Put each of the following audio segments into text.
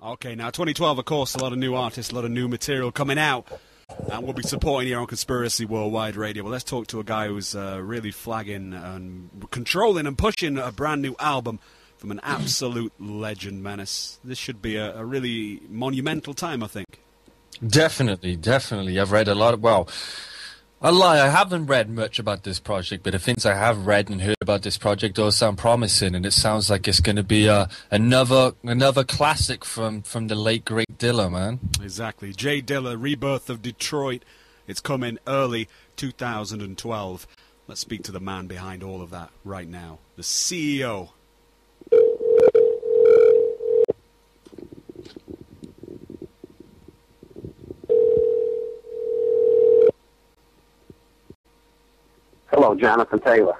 Okay, now 2012, of course, a lot of new artists, a lot of new material coming out. And we'll be supporting here on Conspiracy Worldwide Radio. Well, let's talk to a guy who's really flagging and controlling and pushing a brand new album from an absolute legend, Menace. This should be a really monumental time, I think. Definitely. I've read a lot of, well, I lie, I haven't read much about this project, but the things I have read and heard about this project all sound promising, and it sounds like it's going to be another classic from the late, great Dilla, man. Exactly. J Dilla, Rebirth of Detroit. It's coming early 2012. Let's speak to the man behind all of that right now, the CEO. Hello, Jonathon Taylor.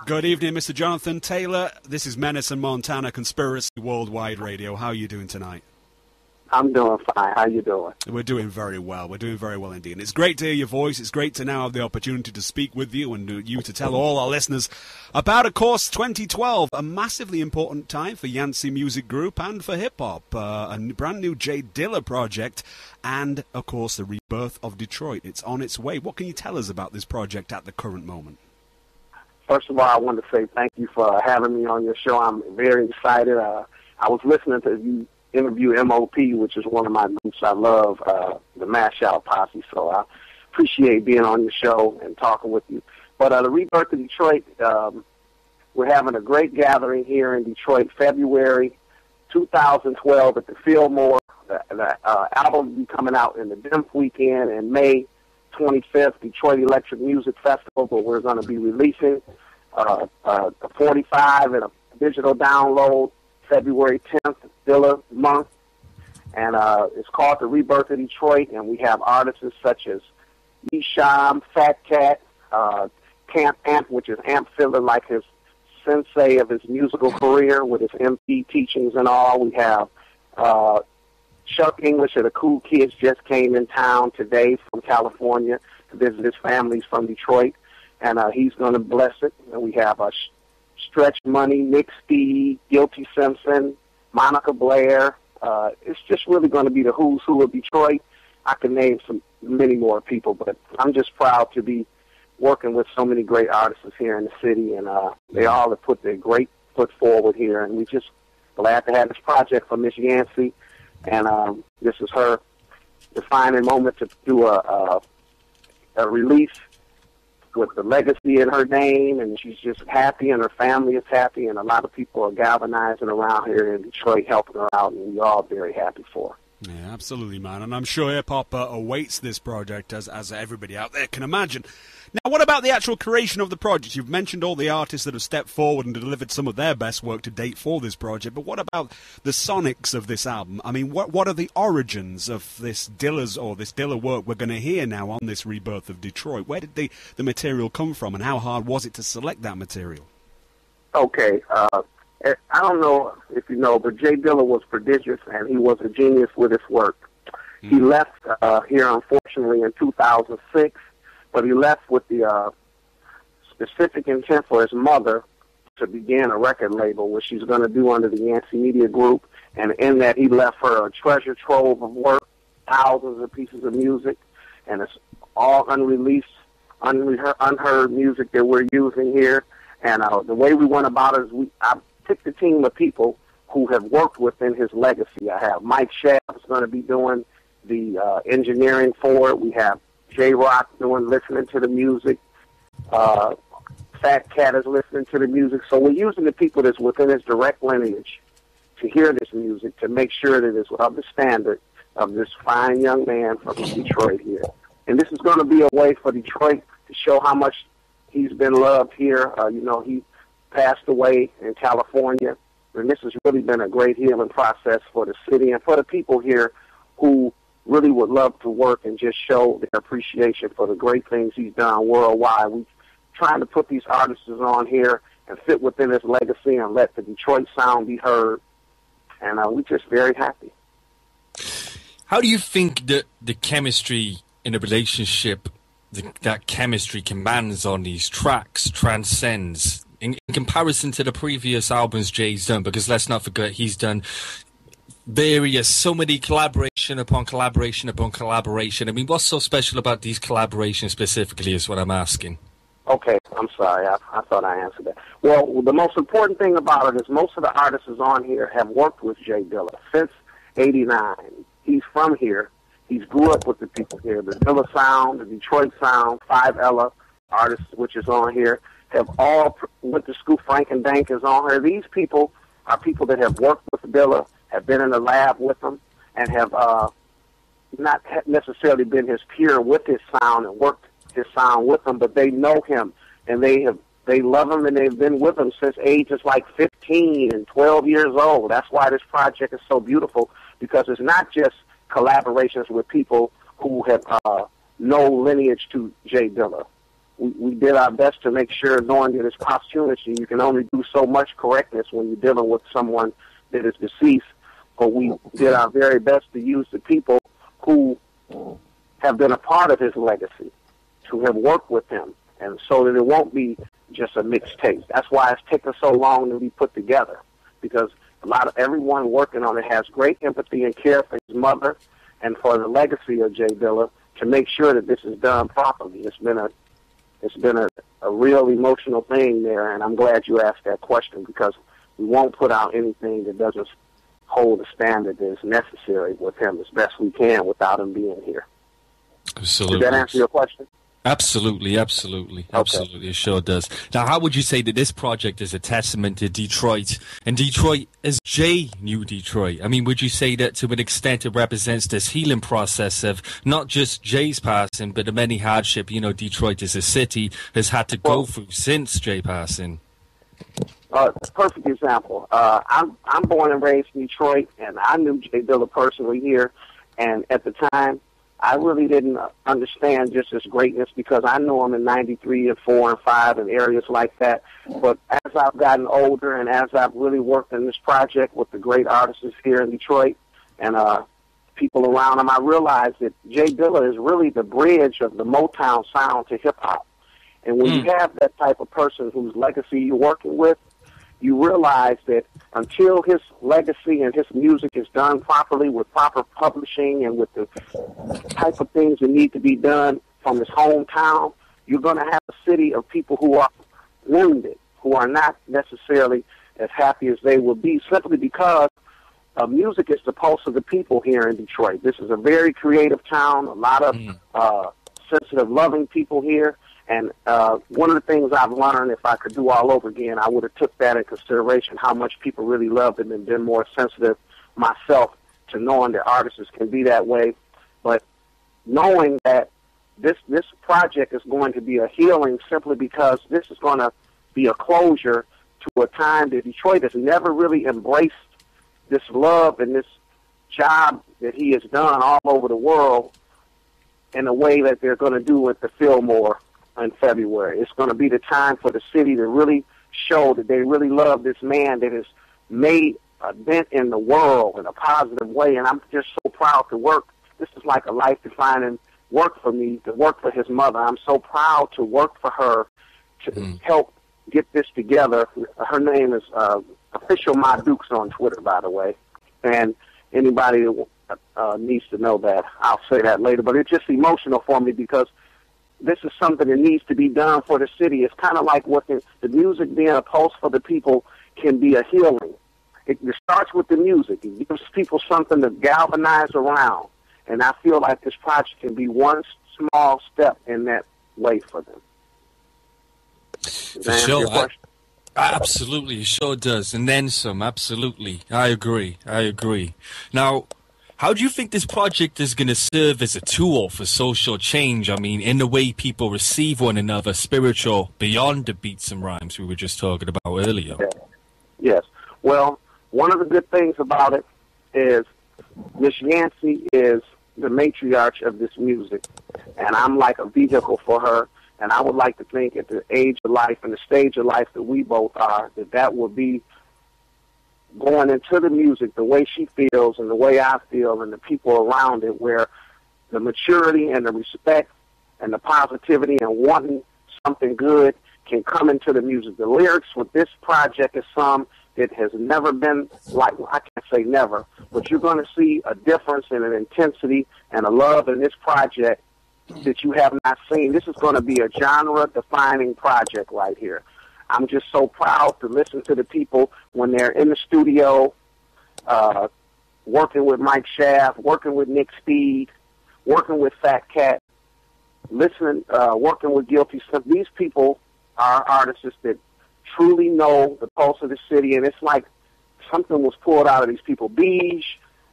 Good evening, Mr. Jonathon Taylor. This is Menace and Montana Conspiracy Worldwide Radio. How are you doing tonight? I'm doing fine. How you doing? We're doing very well. We're doing very well indeed. And it's great to hear your voice. It's great to now have the opportunity to speak with you and you to tell all our listeners about, of course, 2012, a massively important time for Yancey Music Group and for hip-hop, a brand new J Dilla project, and, of course, the Rebirth of Detroit. It's on its way. What can you tell us about this project at the current moment? First of all, I want to say thank you for having me on your show. I'm very excited. I was listening to you interview MOP, which is one of my groups I love, the Mash Out Posse, so I appreciate being on your show and talking with you. But the Rebirth of Detroit, we're having a great gathering here in Detroit, February 2012 at the Fillmore. The album will be coming out in the DEMF weekend, and May 25th, Detroit Electric Music Festival, but we're going to be releasing a 45 and a digital download February 10th, Dilla month, and it's called The Rebirth of Detroit, and we have artists such as Esham, Fat Cat, Camp Amp, which is Amp feeling like his sensei of his musical career with his MP teachings and all. We have Chuck English of the Cool Kids just came in town today from California to visit his families from Detroit, and he's going to bless it. And we have Stretch Money, Nick Steed, Guilty Simpson, Monica Blair. It's just really going to be the who's who of Detroit. I can name many more people, but I'm just proud to be working with so many great artists here in the city, and they all have put their great foot forward here, and we just glad to have this project for Miss Yancey, and this is her defining moment to do a release with the legacy in her name, and she's just happy, and her family is happy, and a lot of people are galvanizing around here in Detroit, helping her out, and we're all very happy for her. Yeah, absolutely, man. And I'm sure hip-hop awaits this project, as everybody out there can imagine. Now, what about the actual creation of the project? You've mentioned all the artists that have stepped forward and delivered some of their best work to date for this project, but what about the sonics of this album? I mean, what are the origins of this Dilla work we're going to hear now on this Rebirth of Detroit? Where did the material come from, and how hard was it to select that material? Okay, I don't know if you know, but J Dilla was prodigious, and he was a genius with his work. He left here, unfortunately, in 2006, but he left with the specific intent for his mother to begin a record label, which she's going to do under the Yancey Media Group, and in that he left her a treasure trove of work, thousands of pieces of music, and it's all unreleased, unheard music that we're using here. And the way we went about it is I picked a team of people who have worked within his legacy. I have Mike Shaft is going to be doing the engineering for it. We have J-Rock listening to the music. Fat Cat is listening to the music. So we're using the people that's within his direct lineage to hear this music, to make sure that it's of the standard of this fine young man from Detroit here. And this is going to be a way for Detroit to show how much he's been loved here. He passed away in California, and this has really been a great healing process for the city and for the people here who really would love to work and just show their appreciation for the great things he's done worldwide. We're trying to put these artists on here and fit within his legacy and let the Detroit sound be heard, and we're just very happy. How do you think that the chemistry in a relationship, that chemistry commands on these tracks, transcends in comparison to the previous albums Jay's done? Because let's not forget, he's done Various, so many collaboration upon collaboration upon collaboration. I mean, what's so special about these collaborations specifically is what I'm asking. Okay, I'm sorry. I thought I answered that. Well, the most important thing about it is most of the artists on here have worked with J Dilla since '89. He's from here. He's grew up with the people here. The Dilla sound, the Detroit sound, 5 artists, which is on here, have all went to school. Frank and Dank is on here. These people are people that have worked with Dilla, have been in the lab with him, and have not necessarily been his peer with his sound and worked his sound with him, but they know him and they love him, and they've been with him since ages like 15 and 12 years old. That's why this project is so beautiful, because it's not just collaborations with people who have no lineage to J Dilla. We did our best to make sure, knowing that it's posthumous, you can only do so much correctness when you're dealing with someone that is deceased, but we did our very best to use the people who have been a part of his legacy, to have worked with him, and so that it won't be just a mixtape. That's why it's taken so long to be put together, because everyone working on it has great empathy and care for his mother and for the legacy of J Dilla, to make sure that this is done properly. It's been a real emotional thing there, and I'm glad you asked that question, because we won't put out anything that doesn't hold the standard that is necessary with him as best we can without him being here. Absolutely. Did that answer your question? Absolutely, absolutely, absolutely. It sure does. Now, how would you say that this project is a testament to Detroit, and Detroit as J New Detroit? I mean, would you say that to an extent it represents this healing process of not just Jay's passing, but the many hardship, Detroit as a city has had to go through since Jay passing? Perfect example. I'm born and raised in Detroit, and I knew J Dilla personally here, and at the time, I really didn't understand just his greatness, because I knew him in '93 and '4 and '5 and areas like that. But as I've gotten older and as I've really worked in this project with the great artists here in Detroit and people around him, I realized that J Dilla is really the bridge of the Motown sound to hip-hop. And when you have that type of person whose legacy you're working with, you realize that until his legacy and his music is done properly, with proper publishing and with the type of things that need to be done from his hometown, you're going to have a city of people who are wounded, who are not necessarily as happy as they will be, simply because music is the pulse of the people here in Detroit. This is a very creative town, a lot of sensitive, loving people here. And one of the things I've learned, if I could do all over again, I would have took that in consideration, how much people really loved him, and been more sensitive myself to knowing that artists can be that way. But knowing that this project is going to be a healing, simply because this is going to be a closure to a time that Detroit has never really embraced this love and this job that he has done all over the world in a way that they're going to do with the Fillmore in February. It's going to be the time for the city to really show that they really love this man that has made a dent in the world in a positive way. And I'm just so proud to work. This is like a life-defining work for me, to work for his mother. I'm so proud to work for her, to help get this together. Her name is Official My Dukes on Twitter, by the way. And anybody that needs to know that, I'll say that later. But it's just emotional for me, because this is something that needs to be done for the city. It's kind of like what the music being a pulse for the people can be a healing. It starts with the music. It gives people something to galvanize around. And I feel like this project can be one small step in that way for them. For sure. Absolutely, it sure does. And then some, absolutely. I agree. Now, how do you think this project is going to serve as a tool for social change? I mean, in the way people receive one another, spiritual, beyond the beats and rhymes we were just talking about earlier? Yes. Well, one of the good things about it is Miss Yancey is the matriarch of this music, and I'm like a vehicle for her. And I would like to think, at the age of life and the stage of life that we both are, that will be going into the music the way she feels and the way I feel and the people around it, where the maturity and the respect and the positivity and wanting something good can come into the music. The lyrics with this project is some It has never been like, I can't say never, but you're going to see a difference in an intensity and a love in this project that you have not seen. This is going to be a genre-defining project right here. I'm just so proud to listen to the people when they're in the studio, working with Mike Shaft, working with Nick Speed, working with Fat Cat, listening, working with Guilty Simp. These people are artists that truly know the pulse of the city, and it's like something was pulled out of these people. Beej,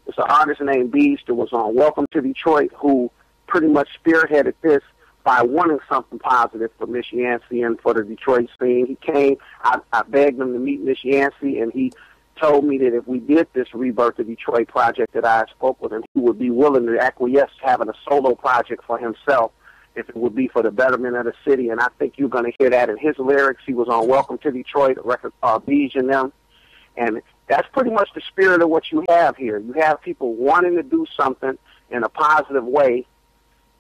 it's an artist named Beej that was on Welcome to Detroit, who pretty much spearheaded this by wanting something positive for Miss Yancey and for the Detroit scene. He came, I begged him to meet Miss Yancey, and he told me that if we did this Rebirth of Detroit project that I spoke with him, he would be willing to acquiesce to having a solo project for himself if it would be for the betterment of the city. And I think you're going to hear that in his lyrics. He was on Welcome to Detroit, a record Beej and them. And that's pretty much the spirit of what you have here. You have people wanting to do something in a positive way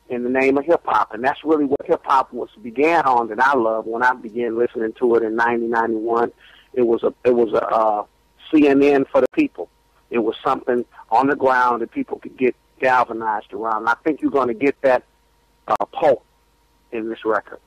in the name of hip-hop. And that's really what hip-hop began on that I love when I began listening to it in 1991. It was a CNN for the people. It was something on the ground that people could get galvanized around. And I think you're going to get that pulp in this record.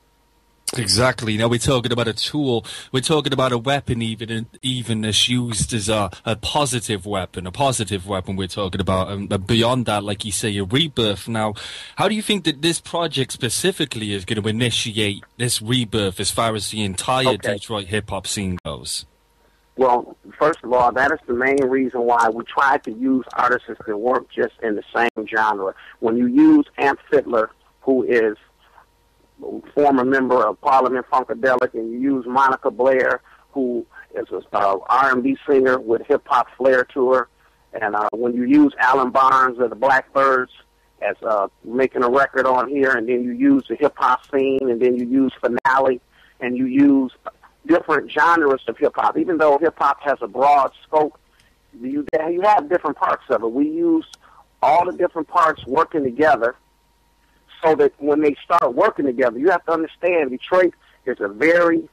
Exactly. Now we're talking about a tool. We're talking about a weapon, even as used as a positive weapon. A positive weapon. We're talking about beyond that, like you say, a rebirth. Now, how do you think that this project specifically is going to initiate this rebirth as far as the entire Detroit hip hop scene goes? Well, first of all, that is the main reason why we tried to use artists that weren't just in the same genre. When you use Amp Fiddler, who is former member of Parliament Funkadelic, and you use Monica Blair, who is an R&B singer with hip-hop flair to her, and when you use Alan Barnes of the Blackbirds as making a record on here, and then you use the hip-hop scene, and then you use Finale, and you use different genres of hip-hop. Even though hip-hop has a broad scope, you have different parts of it. We use all the different parts working together, so that when they start working together, you have to understand Detroit is a very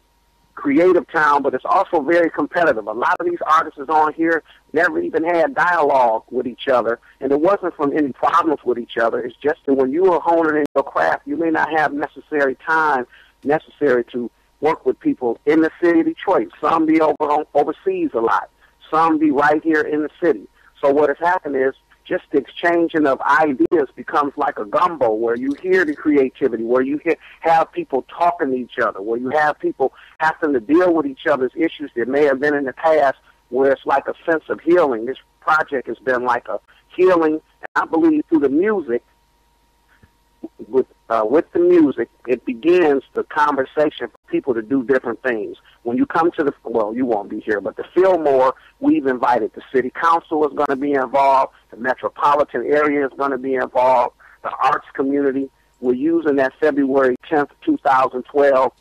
creative town, but it's also very competitive. A lot of these artists on here never even had dialogue with each other, and it wasn't from any problems with each other. It's just that when you are honing in your craft, you may not have necessary time necessary to work with people in the city of Detroit. Some be overseas a lot. Some be right here in the city. So what has happened is just the exchanging of ideas becomes like a gumbo, where you hear the creativity, where you have people talking to each other, where you have people having to deal with each other's issues that may have been in the past, where it's like a sense of healing. This project has been like a healing, and I believe through the music, with the music, it begins the conversation for people to do different things. When you come to you won't be here, but the Fillmore, we've invited the city council is going to be involved, the metropolitan area is going to be involved, the arts community. We're using that February 10th, 2012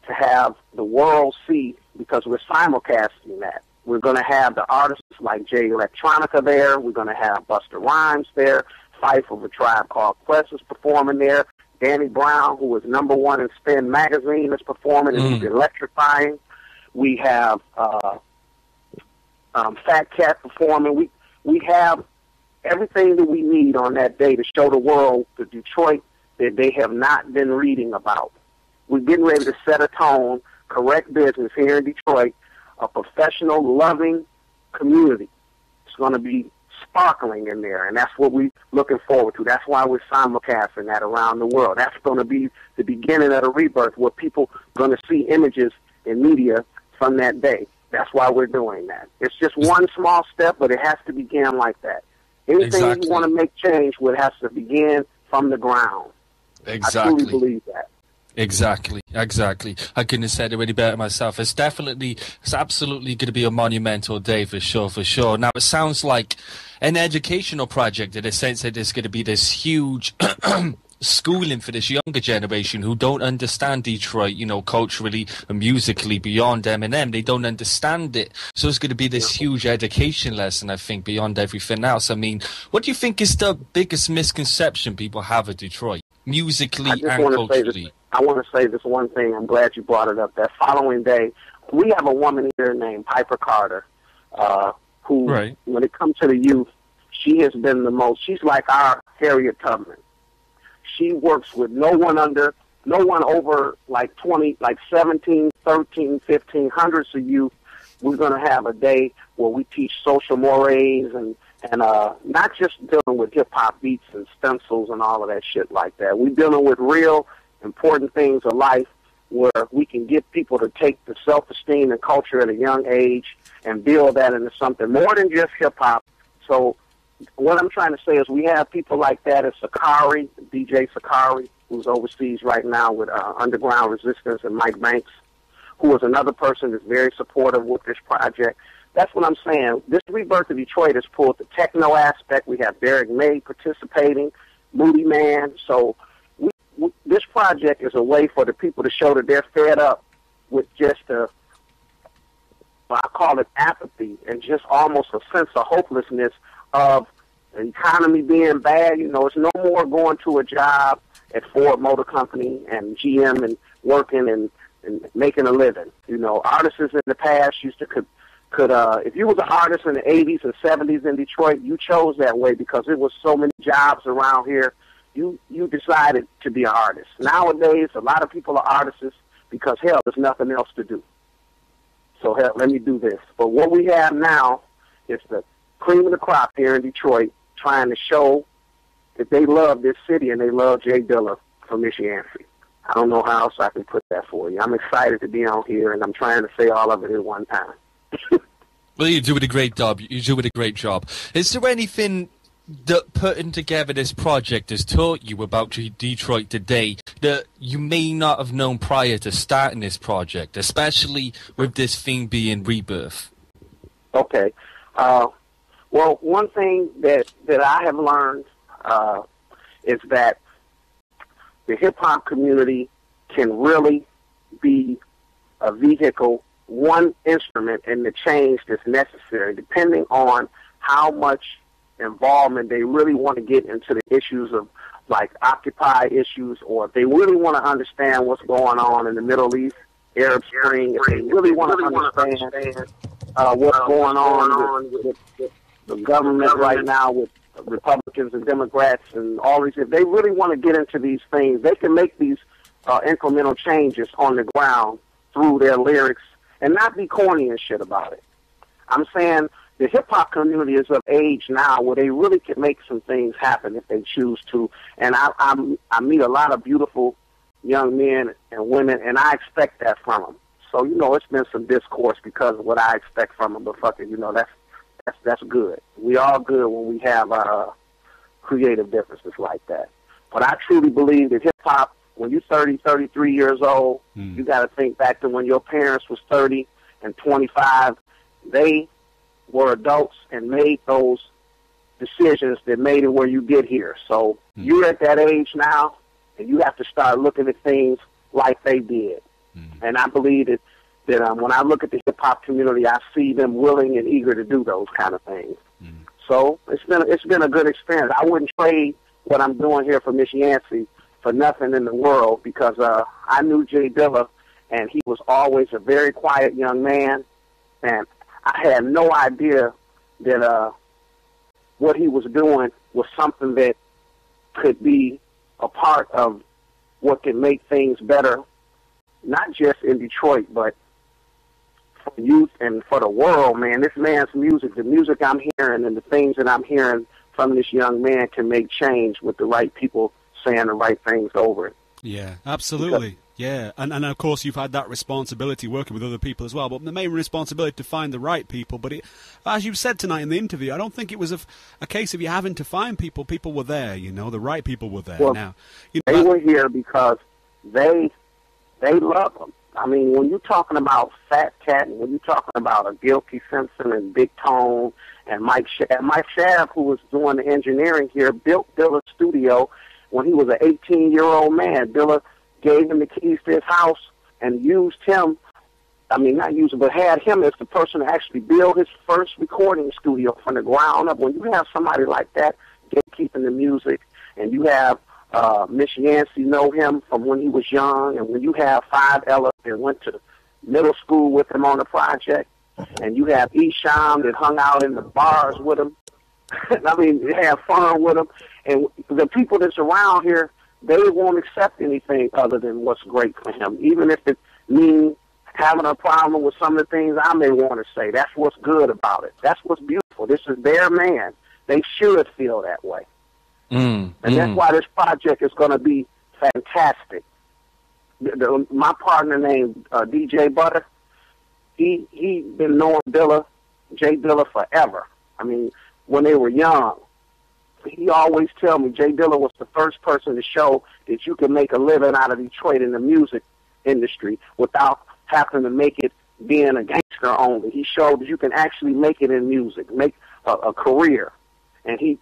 to have the world see, because we're simulcasting that. We're going to have the artists like Jay Electronica there. We're going to have Busta Rhymes there. Fife of a Tribe Called Quest is performing there. Danny Brown, who was #1 in Spin magazine, is performing, and he's electrifying. We have Fat Cat performing. We have everything that we need on that day to show the world the Detroit that they have not been reading about. We're getting ready to set a tone, correct business here in Detroit, a professional, loving community. It's going to be sparkling in there, and that's what we're looking forward to. That's why we're simulcasting that around the world. That's going to be the beginning of the rebirth, where people are going to see images in media from that day. That's why we're doing that. It's just one small step, but it has to begin like that. Anything you want to make change, it has to begin from the ground. Exactly. I truly believe that. Exactly. I couldn't have said it any better myself. It's absolutely going to be a monumental day for sure. Now, it sounds like an educational project in the sense that there's going to be this huge schooling for this younger generation who don't understand Detroit, culturally and musically beyond Eminem. They don't understand it. So it's going to be this huge education lesson, I think, beyond everything else. I mean, what do you think is the biggest misconception people have of Detroit, musically and culturally? I want to say this one thing. I'm glad you brought it up. That following day, we have a woman here named Piper Carter, who, Right. when it comes to the youth, she has been the most, she's like our Harriet Tubman. She works with no one over like 20, like 17, 13, 15, hundreds of youth. We're going to have a day where we teach social mores and not just dealing with hip-hop beats and stencils and all of that shit like that. We're dealing with real important things of life where we can get people to take the self-esteem and culture at a young age and build that into something more than just hip-hop. So what I'm trying to say is we have people like that as Sakari, DJ Sakari, who's overseas right now with Underground Resistance, and Mike Banks, who is another person that's very supportive with this project. That's what I'm saying. This Rebirth of Detroit has pulled the techno aspect. We have Derek May participating, Moody Man. So this project is a way for the people to show that they're fed up with just I call it apathy and just almost a sense of hopelessness of the economy being bad. You know, it's no more going to a job at Ford Motor Company and GM and working and making a living. You know, artists in the past used to could if you was an artist in the 80s and 70s in Detroit, you chose that way because there was so many jobs around here. You decided to be an artist. Nowadays, a lot of people are artists because, hell, there's nothing else to do. So, hell, let me do this. But what we have now is the cream of the crop here in Detroit trying to show that they love this city and they love J Dilla from Miss Yancey. I don't know how else I can put that for you. I'm excited to be on here, and I'm trying to say all of it at one time. Well, you do it a great job. You do it a great job. Is there anything that putting together this project has taught you about Detroit today that you may not have known prior to starting this project, especially with this thing being Rebirth? Okay. Well, one thing that I have learned is that the hip-hop community can really be a vehicle, one instrument in the change that's necessary, depending on how much involvement they really want to get into the issues of, like, Occupy issues, or if they really want to understand what's going on in the Middle East, Arab Spring, if they really want to understand what's going on with the government right now with Republicans and Democrats and all these. If they really want to get into these things, they can make these incremental changes on the ground through their lyrics and not be corny and shit about it. I'm saying the hip-hop community is of age now where they really can make some things happen if they choose to. And I meet a lot of beautiful young men and women, and I expect that from them. So, you know, it's been some discourse because of what I expect from them, but fuck it, you know, that's good. We all good when we have creative differences like that. But I truly believe that hip-hop, when you're 30, 33 years old, you got to think back to when your parents was 30 and 25. They were adults and made those decisions that made it where you get here. So you're at that age now, and you have to start looking at things like they did. And I believe that when I look at the hip-hop community, I see them willing and eager to do those kind of things. So it's been a good experience. I wouldn't trade what I'm doing here for Miss Yancey for nothing in the world because I knew J Dilla, and he was always a very quiet young man, and I had no idea that what he was doing was something that could be a part of what can make things better, not just in Detroit, but for youth and for the world, man. This man's music, the music I'm hearing and the things that I'm hearing from this young man can make change with the right people saying the right things over it. Yeah, absolutely. Yeah, and of course you've had that responsibility working with other people as well, but the main responsibility to find the right people. But as you said tonight in the interview, I don't think it was a case of you having to find people. People were there, you know, the right people were there. Well, now, you know, they were here because they love them. I mean, when you're talking about Fat Cat, and when you're talking about a Gilkey Simpson and Big Tone and Mike Shav, who was doing the engineering here, built Dilla's studio when he was an 18-year-old man. Dilla gave him the keys to his house and used him, I mean, not used him, but had him as the person to actually build his first recording studio from the ground up. When you have somebody like that gatekeeping the music, and you have Miss Yancey know him from when he was young, and when you have Five Ella that went to middle school with him on the project, and you have Esham that hung out in the bars with him. I mean, they have fun with him. And the people that's around here, they won't accept anything other than what's great for him, even if it means having a problem with some of the things I may want to say. That's what's good about it. That's what's beautiful. This is their man. They should feel that way. And that's why this project is going to be fantastic. My partner named DJ Butter, he been knowing J Dilla forever. I mean, when they were young, he always tell me J Dilla was the first person to show that you can make a living out of Detroit in the music industry without having to make it being a gangster only. He showed that you can actually make it in music, make a career. And he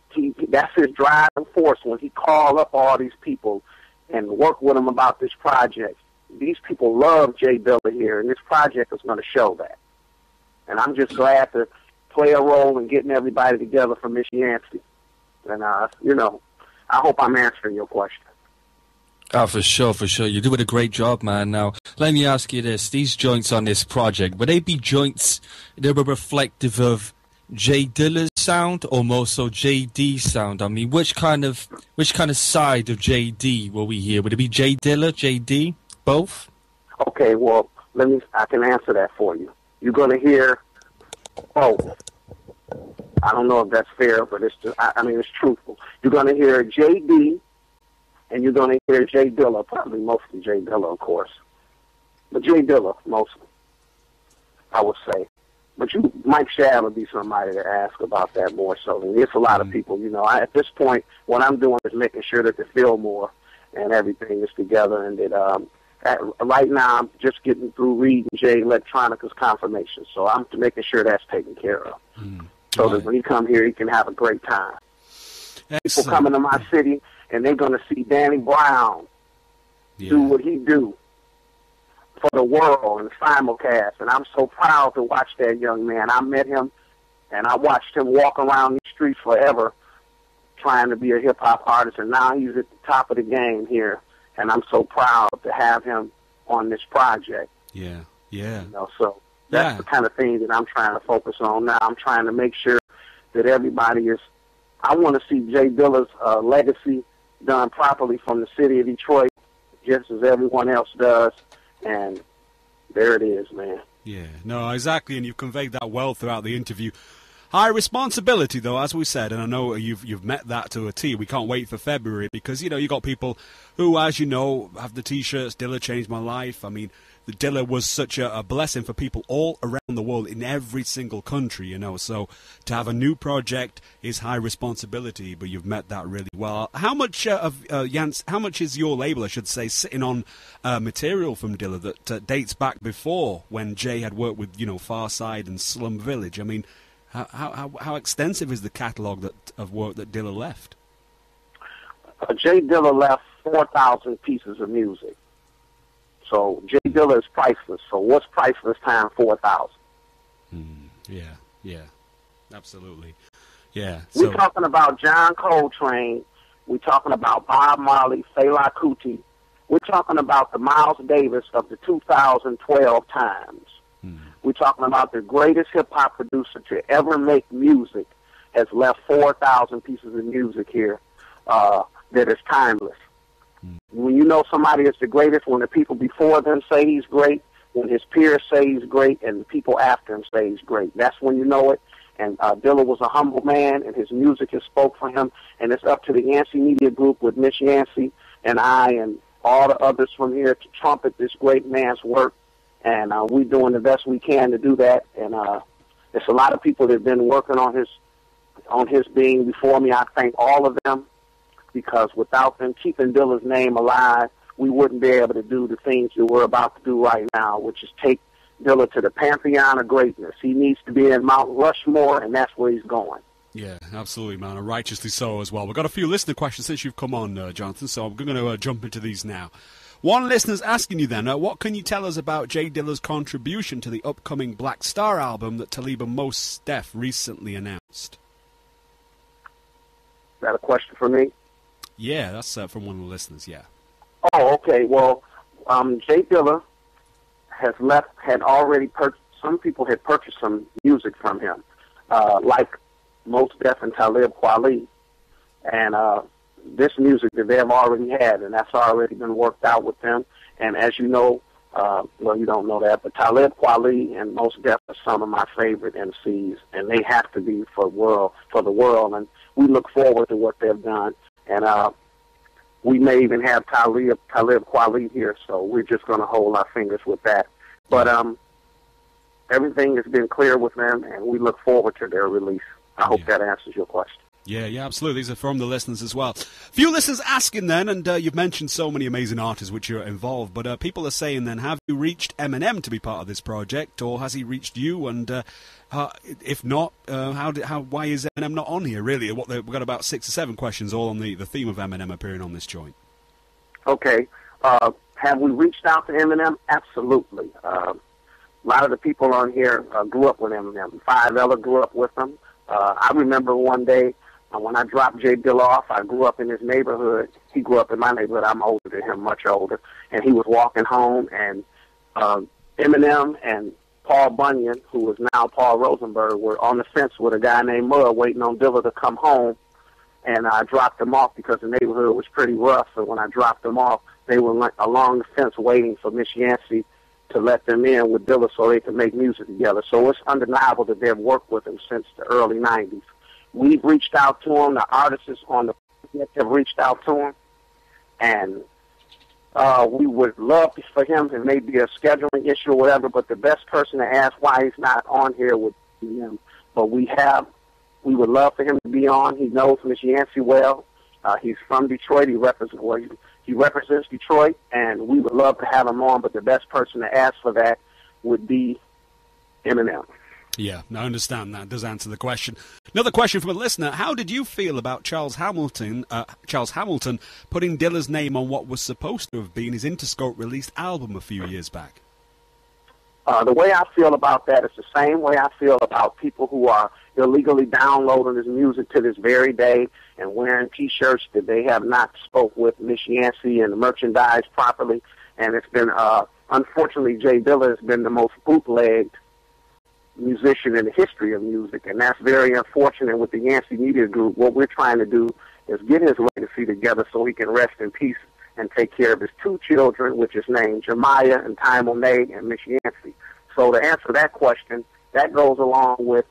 that's his driving force when he called up all these people and worked with them about this project. These people love J Dilla here, and this project is going to show that. And I'm just glad to play a role in getting everybody together for Miss Yancey. And, you know, I hope I'm answering your question. Oh, for sure, for sure. You're doing a great job, man. Now, let me ask you this. These joints on this project, would they be joints that were reflective of J Dilla's sound or more so JD's sound? I mean, which kind of side of JD will we hear? Would it be J Dilla, JD, both? Okay, well, I can answer that for you. You're going to hear both. I don't know if that's fair, but it's just, I mean, it's truthful. You're going to hear JD, and you're going to hear J Dilla, probably mostly J Dilla, of course. But J Dilla, mostly, I would say. But Mike Shab would be somebody to ask about that more so. And there's a lot of people, you know. at this point, what I'm doing is making sure that the Fillmore and everything is together. And that right now, I'm just getting through reading Jay Electronica's confirmation. So I'm making sure that's taken care of. So that when he come here, he can have a great time. Excellent. People coming to my city, and they're going to see Danny Brown do what he do for the world and simulcast. And I'm so proud to watch that young man. I met him, and I watched him walk around the streets forever trying to be a hip-hop artist, and now he's at the top of the game here. And I'm so proud to have him on this project. Yeah. You know, so that's the kind of thing that I'm trying to focus on now. I'm trying to make sure that everybody is... I want to see J Dilla's legacy done properly from the city of Detroit, just as everyone else does. And there it is, man. Yeah, no, exactly, and you've conveyed that well throughout the interview. High responsibility, though, as we said, and I know you've met that to a T. We can't wait for February because, you know, you got people who, as you know, have the T-shirts, Dilla changed my life. I mean, the Dilla was such a blessing for people all around the world in every single country, you know. So to have a new project is high responsibility, but you've met that really well. How much how much is your label, I should say, sitting on material from Dilla that dates back before when Jay had worked with, you know, Far Side and Slum Village? I mean, how extensive is the catalogue of work that Dilla left? J Dilla left 4,000 pieces of music. So J Dilla is priceless. So what's priceless times 4,000? Yeah, absolutely. Yeah. We're talking about John Coltrane. We're talking about Bob Marley, Fela Kuti. We're talking about the Miles Davis of the 2012 times. We're talking about the greatest hip-hop producer to ever make music has left 4,000 pieces of music here that is timeless. When you know somebody is the greatest, when the people before them say he's great, when his peers say he's great, and the people after him say he's great, that's when you know it. And Dilla was a humble man, and his music has spoke for him. And it's up to the Yancey Media Group with Miss Yancey and I and all the others from here to trumpet this great man's work. And we're doing the best we can to do that. And there's a lot of people that have been working on his being before me. I thank all of them, because without them keeping Dilla's name alive, we wouldn't be able to do the things that we're about to do right now, which is take Dilla to the pantheon of greatness. He needs to be in Mount Rushmore, and that's where he's going. Yeah, absolutely, man, and righteously so as well. We've got a few listener questions since you've come on, Jonathan, so I'm going to jump into these now. One listener's asking you then, what can you tell us about J Dilla's contribution to the upcoming Black Star album that Taliba Mos Def recently announced? Is that a question for me? Yeah, that's from one of the listeners, yeah. Oh, okay. Well, J Dilla had already purchased. Some people had purchased some music from him, like Mos Def and Talib Kweli, and this music that they have already had, and that's already been worked out with them. And as you know, well, you don't know that, but Talib Kweli and Mos Def are some of my favorite MCs, and they have to be for the world. And we look forward to what they've done. And we may even have Talib Kweli here, so we're just going to hold our fingers with that. But everything has been clear with them, and we look forward to their release. I hope that answers your question. Yeah, absolutely. These are from the listeners as well. Few listeners asking then, and you've mentioned so many amazing artists which are involved, but people are saying then, have you reached Eminem to be part of this project, or has he reached you? And if not, why is Eminem not on here, really? We've got about 6 or 7 questions all on the theme of Eminem appearing on this joint. Okay. Have we reached out to Eminem? Absolutely. A lot of the people on here grew up with Eminem. Five Ella grew up with him. I remember one day when I dropped J Dilla off, I grew up in his neighborhood. He grew up in my neighborhood. I'm older than him, much older. And he was walking home, and Eminem and Paul Bunyan, who was now Paul Rosenberg, were on the fence with a guy named Mud waiting on Dilla to come home. And I dropped them off because the neighborhood was pretty rough. So when I dropped them off, they were along the fence waiting for Miss Yancey to let them in with Dilla so they could make music together. So it's undeniable that they've worked with him since the early 90s. We've reached out to him. The artists on the project have reached out to him. And we would love for him. It may be a scheduling issue or whatever, but the best person to ask why he's not on here would be him. But we would love for him to be on. He knows Miss Yancey well. He's from Detroit. He represents Detroit, and we would love to have him on, but the best person to ask for that would be Eminem. Yeah, I understand that. Does answer the question. Another question from a listener. How did you feel about Charles Hamilton putting Dilla's name on what was supposed to have been his Interscope released album a few years back? The way I feel about that is the same way I feel about people who are illegally downloading his music to this very day and wearing T-shirts that they have not spoke with Miss Yancey and the merchandise properly. And it's been, unfortunately, J Dilla has been the most bootlegged musician in the history of music, and that's very unfortunate with the Yancey Music Group. What we're trying to do is get his legacy together so he can rest in peace and take care of his 2 children, which is named Jemiah and Ty Monet and Miss Yancey. So to answer that question, that goes along with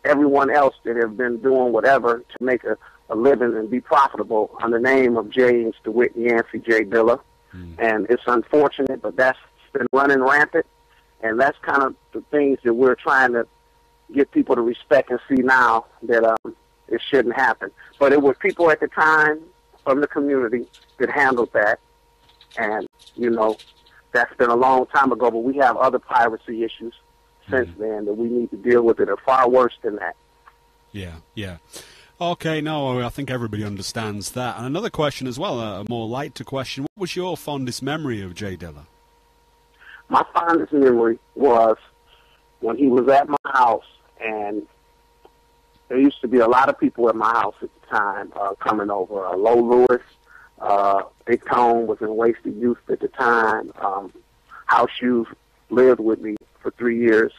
everyone else that have been doing whatever to make a living and be profitable under the name of James DeWitt Yancey J Dilla. And it's unfortunate, but that's been running rampant. And that's kind of the things that we're trying to get people to respect and see now that it shouldn't happen. But it was people at the time from the community that handled that. And, you know, that's been a long time ago, but we have other piracy issues since then that we need to deal with that are far worse than that. Yeah. Okay, no, I think everybody understands that. And another question as well, a more lighter question. What was your fondest memory of J Dilla? My fondest memory was when he was at my house, and there used to be a lot of people at my house at the time coming over. Low Lewis, Big Tone was in Wasted Youth at the time. House Shoes lived with me for 3 years.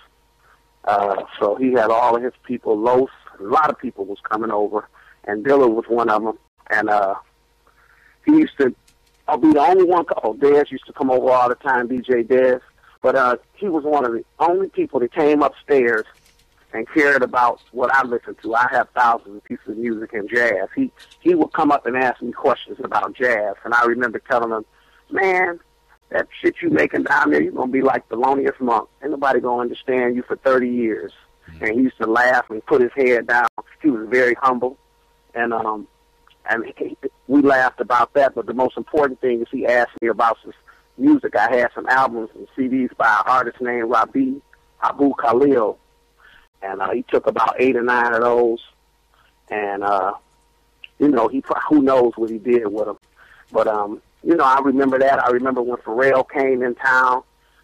So he had all of his people. Los, a lot of people was coming over, and Dilla was one of them. And he used to I'll be the only one. Oh, Dez used to come over all the time, DJ Dez. But he was one of the only people that came upstairs and cared about what I listened to. I have thousands of pieces of music and jazz. He would come up and ask me questions about jazz, and I remember telling him, man, that shit you making down there, you're going to be like Thelonious Monk. Ain't nobody going to understand you for 30 years. And he used to laugh and put his head down. He was very humble. And we laughed about that, but the most important thing is he asked me about some music. I had some albums and CDs by an artist named Rabi Abu Khalil, and he took about 8 or 9 of those, and who knows what he did with them. But I remember that. I remember when Pharrell came in town,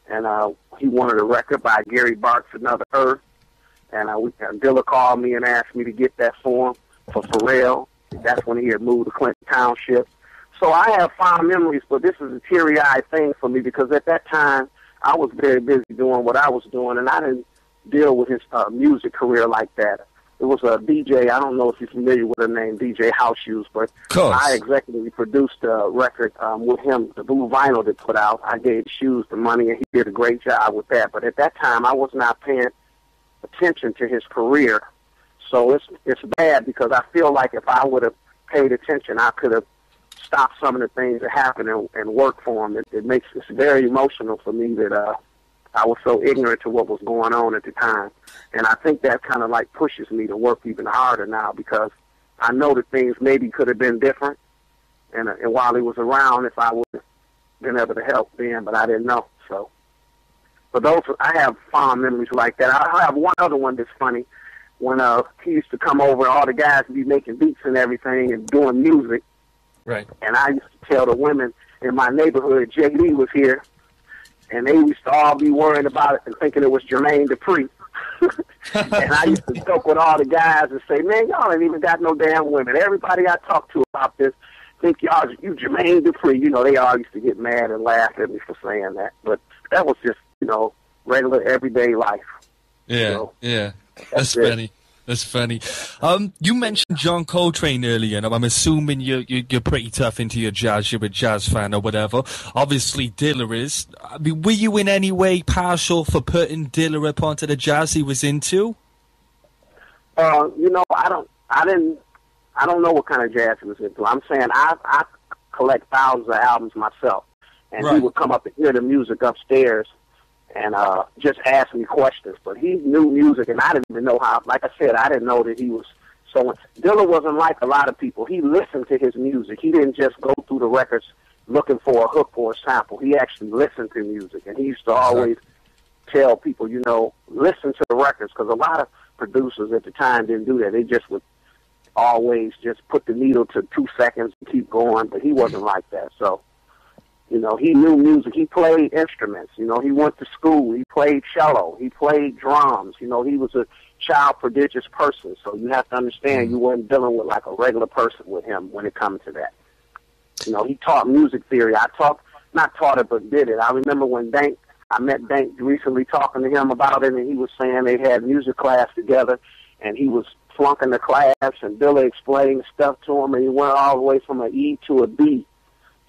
and he wanted a record by Gary Bart's Another Earth, and Dilla called me and asked me to get that for him for Pharrell. That's when he had moved to Clinton Township. So I have fond memories, but this is a teary-eyed thing for me because at that time, I was very busy doing what I was doing, and I didn't deal with his music career like that. It was a DJ. I don't know if you're familiar with the name DJ House Shoes, but I executively produced a record with him, the blue vinyl that put out. I gave Shoes the money, and he did a great job with that. But at that time, I was not paying attention to his career. So it's bad because I feel like if I would have paid attention, I could have stopped some of the things that happened and worked for him. It's very emotional for me that I was so ignorant to what was going on at the time. And I think that kind of like pushes me to work even harder now because I know that things maybe could have been different. And while he was around, if I would have been able to help then, but I didn't know. So, but I have fond memories like that. I have one other one that's funny. When he used to come over, all the guys would be making beats and everything and doing music. Right. And I used to tell the women in my neighborhood, JD was here, and they used to all be worrying about it and thinking it was Jermaine Dupri. And I used to joke with all the guys and say, man, y'all ain't even got no damn women. Everybody I talk to about this think you Jermaine Dupri. You know, they all used to get mad and laugh at me for saying that. But that was just, regular everyday life. Yeah, so, yeah. That's funny. That's funny. You mentioned John Coltrane earlier, and I'm assuming you're pretty tough into your jazz. You're a jazz fan or whatever. Obviously, Dilla is. I mean, were you in any way partial for putting Dilla up onto the jazz he was into? I don't know what kind of jazz he was into. I'm saying I collect thousands of albums myself, and he would come up and hear the music upstairs and just ask me questions. But he knew music, and I didn't even know how. Like I said, I didn't know that he was so. Dilla wasn't like a lot of people. He listened to his music. He didn't just go through the records looking for a hook or a sample. He actually listened to music, and he used to always tell people, listen to the records, because a lot of producers at the time didn't do that. They just would always just put the needle to 2 seconds and keep going, but he wasn't like that. So, he knew music. He played instruments. He went to school. He played cello. He played drums. He was a child prodigious person. So you have to understand you weren't dealing with like a regular person with him when it comes to that. He taught music theory. Not taught it, but did it. I remember when I met Dank recently talking to him about it, and he was saying they had music class together, and he was flunking the class, and Dilla explained stuff to him, and he went all the way from an E to a B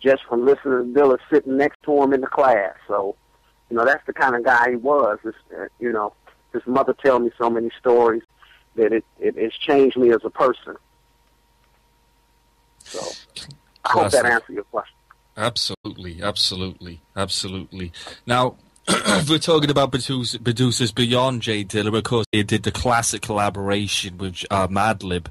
just from listening to Dilla sitting next to him in the class. So, that's the kind of guy he was. His mother tells me so many stories that it's changed me as a person. So, I hope that answers your question. Absolutely, absolutely, absolutely. Now, we're talking about producers beyond J Dilla. Of course, they did the classic collaboration with Madlib.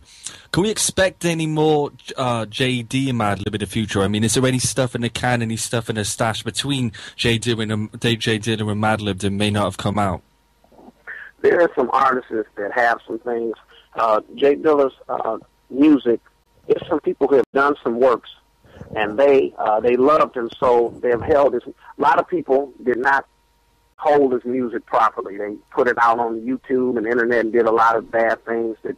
Can we expect any more JD and Madlib in the future? I mean, is there any stuff in the can, any stuff in the stash between J Dilla and Madlib that may not have come out? There are some artists that have some things. J Dilla's music, there's some people who have done some works, and they loved him, so they have held his. A lot of people did not hold his music properly. They put it out on YouTube and the internet and did a lot of bad things that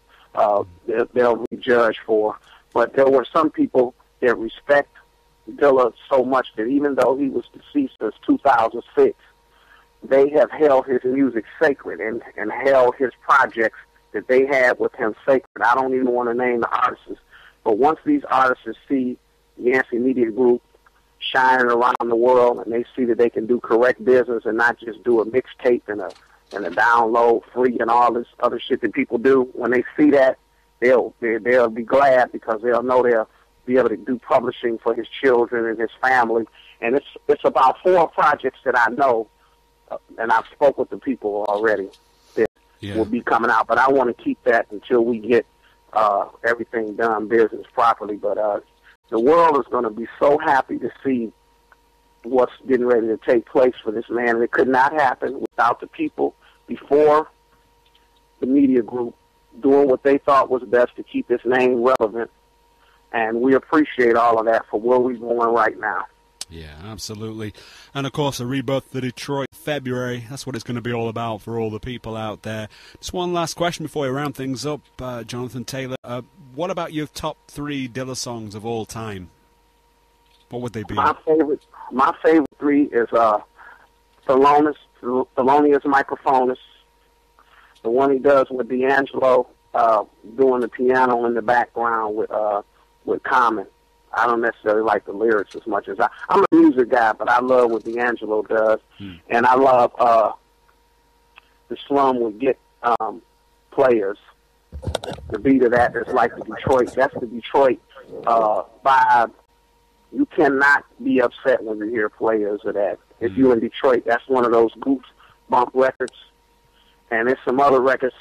they'll be judged for. But there were some people that respect Dilla so much that even though he was deceased since 2006, they have held his music sacred and held his projects that they had with him sacred. I don't even want to name the artists, but once these artists see Yancey Media Group shining around the world, and they see that they can do correct business and not just do a mixtape and a download free and all this other shit that people do. When they see that, they'll be glad, because they'll know they'll be able to do publishing for his children and his family. And it's about 4 projects that I know, and I've spoke with the people already that will be coming out. But I want to keep that until we get everything done business properly. But the world is going to be so happy to see what's getting ready to take place for this man. And it could not happen without the people before the media group doing what they thought was best to keep his name relevant. And we appreciate all of that for where we're going right now. Yeah, absolutely. And, of course, the Rebirth of Detroit, February, that's what it's going to be all about for all the people out there. Just one last question before we round things up, Jonathon Taylor. What about your top 3 Dilla songs of all time? What would they be? My favorite 3 is Thelonious Microphonus, the one he does with D'Angelo, doing the piano in the background with Common. I don't necessarily like the lyrics as much as I'm a music guy, but I love what D'Angelo does, and I love the Slum Would Get Players. The beat of that is like the Detroit. That's the Detroit vibe. You cannot be upset when you hear Players of that. If you're in Detroit, that's one of those goosebump records. And there's some other records,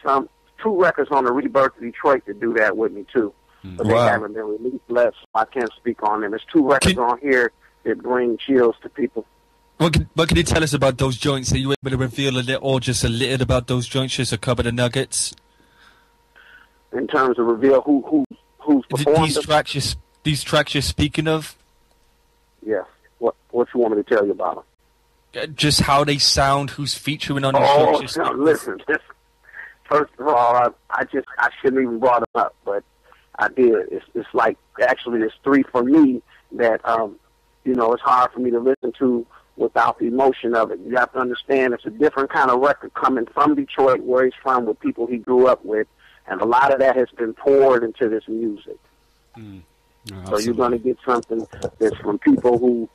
two records on the Rebirth of Detroit that do that with me too. But they haven't been released yet, so I can't speak on them. There's two records on here that bring chills to people. What can you tell us about those joints? Are you able to reveal a little, or just a little about those joints, just a couple of nuggets? In terms of reveal who's performed these tracks you're speaking of? Yes. What you want me to tell you about them? Just how they sound, who's featuring on these tracks? Listen. First of all, I shouldn't even brought them up, but I did. It's like, actually, it's three for me that it's hard for me to listen to without the emotion of it. You have to understand it's a different kind of record coming from Detroit, where he's from, with people he grew up with, and a lot of that has been poured into this music. So you're going to get something that's from people who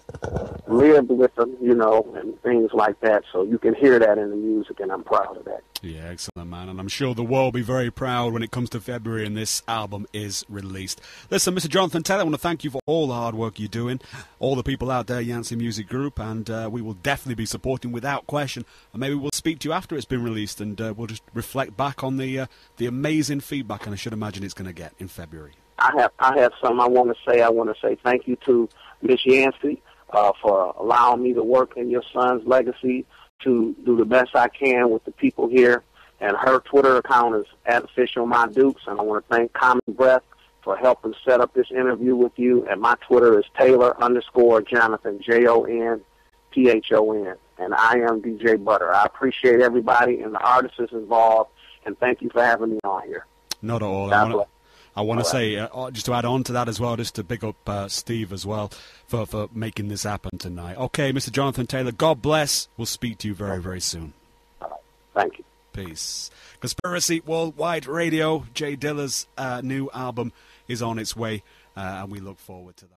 lived with them, and things like that. So you can hear that in the music, and I'm proud of that. Yeah, excellent, man. And I'm sure the world will be very proud when it comes to February and this album is released. Listen, Mr. Jonathon Taylor, I want to thank you for all the hard work you're doing, all the people out there, Yancey Music Group, and we will definitely be supporting without question. And maybe we'll speak to you after it's been released, and we'll just reflect back on the amazing feedback, and I should imagine it's going to get in February. I have something I want to say. I want to say thank you to Miss Yancey for allowing me to work in your son's legacy, to do the best I can with the people here. And her Twitter account is @officialmydukes. And I want to thank Common Breath for helping set up this interview with you. And my Twitter is Taylor_Jonathon, JONTHON. And I am DJ Butter. I appreciate everybody and the artists involved. And thank you for having me on here. Not at all. I want to say, just to add on to that as well, just to big up Steve as well for making this happen tonight. Okay, Mr. Jonathon Taylor, God bless. We'll speak to you very, very soon. Thank you. Peace. Conspiracy Worldwide Radio, J Dilla's new album is on its way, and we look forward to that.